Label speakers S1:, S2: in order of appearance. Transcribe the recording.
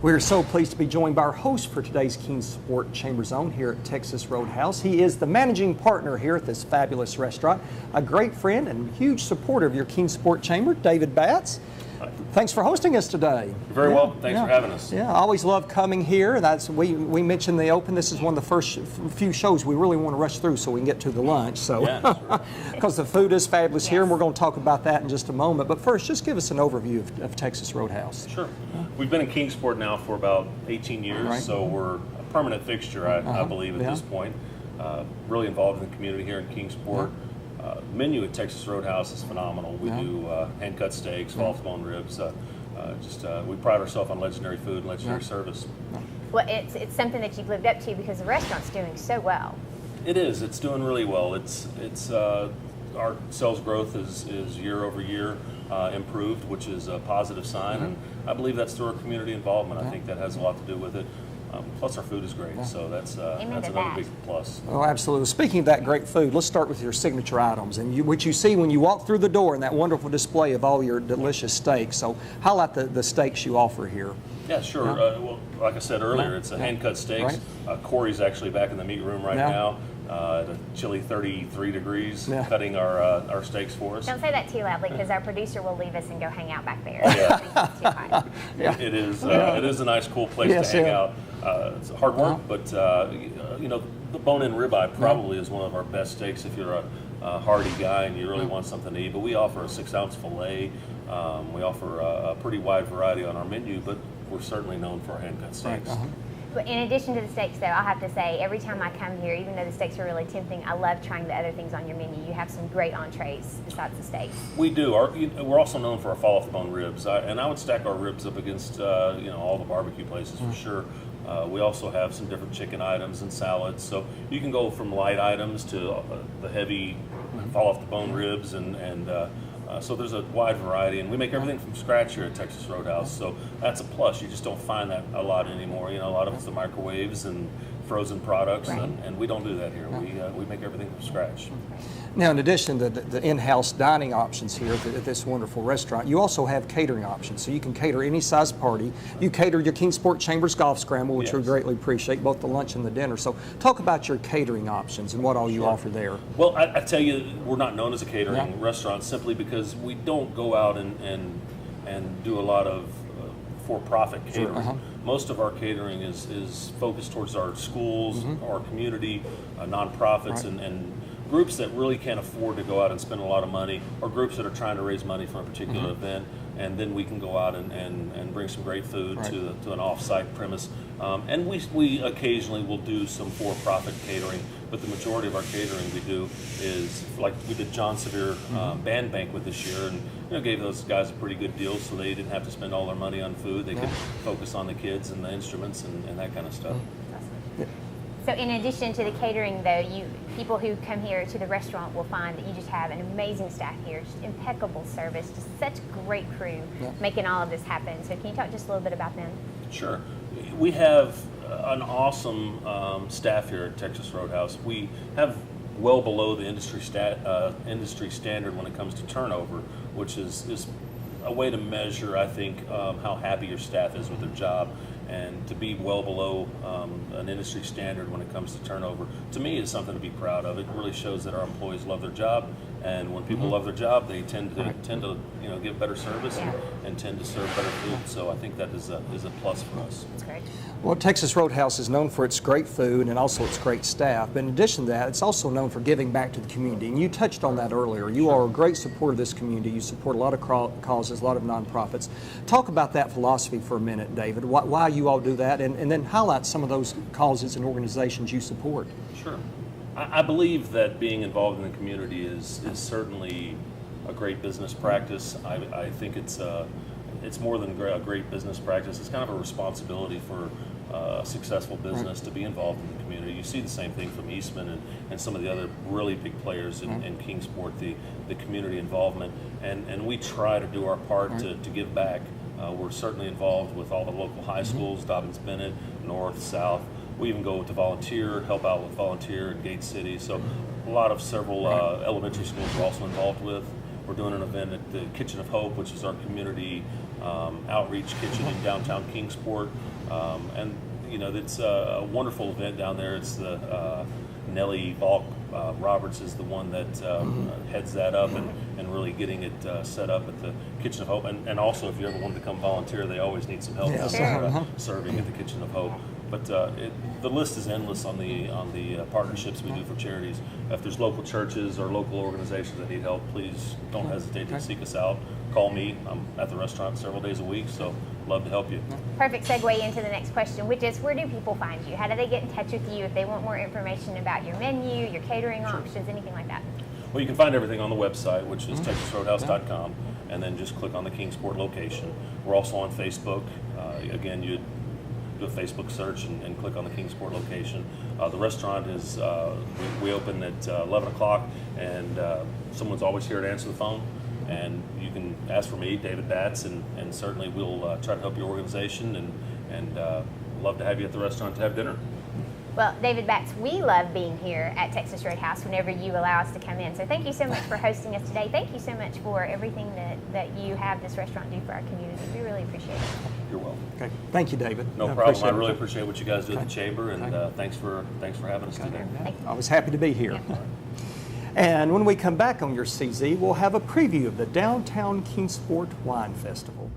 S1: We are so pleased to be joined by our host for today's Kingsport Chamber Zone here at Texas Roadhouse. He is the managing partner here at this fabulous restaurant, a great friend and huge supporter of your Kingsport Chamber, David Batts. Thanks for hosting us today.
S2: You're very welcome. Thanks for having us.
S1: Yeah, I always love coming here. We mentioned the open. This is one of the first few shows we really want to rush through so we can get to the lunch. So, because the food is fabulous here, and we're going to talk about that in just a moment. But first, just give us an overview of Texas Roadhouse.
S2: Sure. We've been in Kingsport now for about 18 years, so we're a permanent fixture, I believe, at this point. Really involved in the community here in Kingsport. Menu at Texas Roadhouse is phenomenal. We do hand-cut steaks, fall-off-the-bone ribs. We pride ourselves on legendary food and legendary service.
S3: Well, it's something that you've lived up to because the restaurant's doing so well.
S2: It is. It's doing really well. It's our sales growth is year over year improved, which is a positive sign, and I believe that's through our community involvement. I think that has a lot to do with it. Plus, our food is great, so that's another big plus.
S1: Oh, absolutely. Speaking of that great food, let's start with your signature items, and what you see when you walk through the door and that wonderful display of all your delicious steaks. So, highlight the steaks you offer here.
S2: Yeah, sure. Well, like I said earlier, it's a hand-cut steaks. Corey's actually back in the meat room right now. At a chilly 33 degrees, cutting our steaks for us.
S3: Don't say that too loudly, because our producer will leave us and go hang out back there.
S2: Oh, yeah. It is a nice, cool place to hang out. It's hard work, but you know, the bone-in ribeye probably is one of our best steaks if you're a hardy guy and you really want something to eat. But we offer a 6-ounce fillet. We offer a pretty wide variety on our menu, but we're certainly known for our hand-cut steaks.
S3: But in addition to the steaks, though, I'll have to say, every time I come here, even though the steaks are really tempting, I love trying the other things on your menu. You have some great entrees besides the steaks.
S2: We do. We're also known for our fall-off-the-bone ribs, and I would stack our ribs up against all the barbecue places for sure. We also have some different chicken items and salads, so you can go from light items to the heavy fall-off-the-bone ribs, and so there's a wide variety, and we make everything from scratch here at Texas Roadhouse, so that's a plus. You just don't find that a lot anymore. You know, a lot of it's the microwaves and frozen products, and we don't do that here. We make everything from scratch.
S1: Now, in addition to the in-house dining options here at this wonderful restaurant, you also have catering options, so you can cater any size party. You cater your Kingsport Chambers Golf Scramble, which we greatly appreciate, both the lunch and the dinner. So talk about your catering options and what all you offer there.
S2: Well, I tell you, we're not known as a catering restaurant simply because we don't go out and do a lot of for-profit catering. Most of our catering is focused towards our schools, our community, nonprofits, and groups that really can't afford to go out and spend a lot of money, or groups that are trying to raise money for a particular event, and then we can go out and bring some great food to an off-site premise. And we occasionally will do some for-profit catering, but the majority of our catering we do is, like we did John Sevier Band Banquet this year, and gave those guys a pretty good deal so they didn't have to spend all their money on food. They could focus on the kids and the instruments and that kind of stuff.
S3: So in addition to the catering, though, people who come here to the restaurant will find that you just have an amazing staff here, just impeccable service, just such great crew making all of this happen. So can you talk just a little bit about them? Sure.
S2: We have an awesome staff here at Texas Roadhouse. We have well below the industry standard when it comes to turnover, which is a way to measure, I think, how happy your staff is with their job. And to be well below an industry standard when it comes to turnover, to me, is something to be proud of. It really shows that our employees love their job, and when people love their job, they tend to give better service and tend to serve better food. So I think that is a plus for us.
S3: That's great.
S1: Well, Texas Roadhouse is known for its great food and also its great staff. But in addition to that, it's also known for giving back to the community. And you touched on that earlier. You are a great supporter of this community. You support a lot of causes, a lot of nonprofits. Talk about that philosophy for a minute, David. Why you all do that, and then highlight some of those causes and organizations you support.
S2: Sure. I believe that being involved in the community is certainly a great business practice. I think it's more than a great business practice. It's kind of a responsibility for a successful business to be involved in the community. You see the same thing from Eastman and some of the other really big players in Kingsport, the community involvement, and we try to do our part to give back. We're certainly involved with all the local high schools, Dobbins Bennett, North, South. We even go to volunteer, help out with volunteer in Gate City. So a lot of several elementary schools we're also involved with. We're doing an event at the Kitchen of Hope, which is our community outreach kitchen in downtown Kingsport. And you know, it's a wonderful event down there. It's the Nellie Valk Roberts is the one that heads that up and really getting it set up at the Kitchen of Hope. And also, if you ever wanted to come volunteer, they always need some help
S1: Yes.
S2: down there serving at the Kitchen of Hope. But the list is endless on the partnerships we do for charities. If there's local churches or local organizations that need help, please don't hesitate to seek us out. Call me. I'm at the restaurant several days a week, so love to help you.
S3: Perfect segue into the next question, which is, where do people find you? How do they get in touch with you if they want more information about your menu, your catering options, anything like that?
S2: Well, you can find everything on the website, which is TexasRoadhouse.com, and then just click on the Kingsport location. We're also on Facebook. Again, you do a Facebook search and click on the Kingsport location. The restaurant is, we open at 11 o'clock, and someone's always here to answer the phone. And you can ask for me, David Batts, and certainly we'll try to help your organization and love to have you at the restaurant to have dinner.
S3: Well, David Batts, we love being here at Texas Roadhouse whenever you allow us to come in. So thank you so much for hosting us today. Thank you so much for everything that you have this restaurant do for our community. We really appreciate it.
S2: You're welcome.
S1: Okay. Thank you, David.
S2: No problem. I really appreciate what you guys do at the Chamber, and thanks for having us today.
S1: I was happy to be here. And when we come back on your CZ, we'll have a preview of the Downtown Kingsport Wine Festival.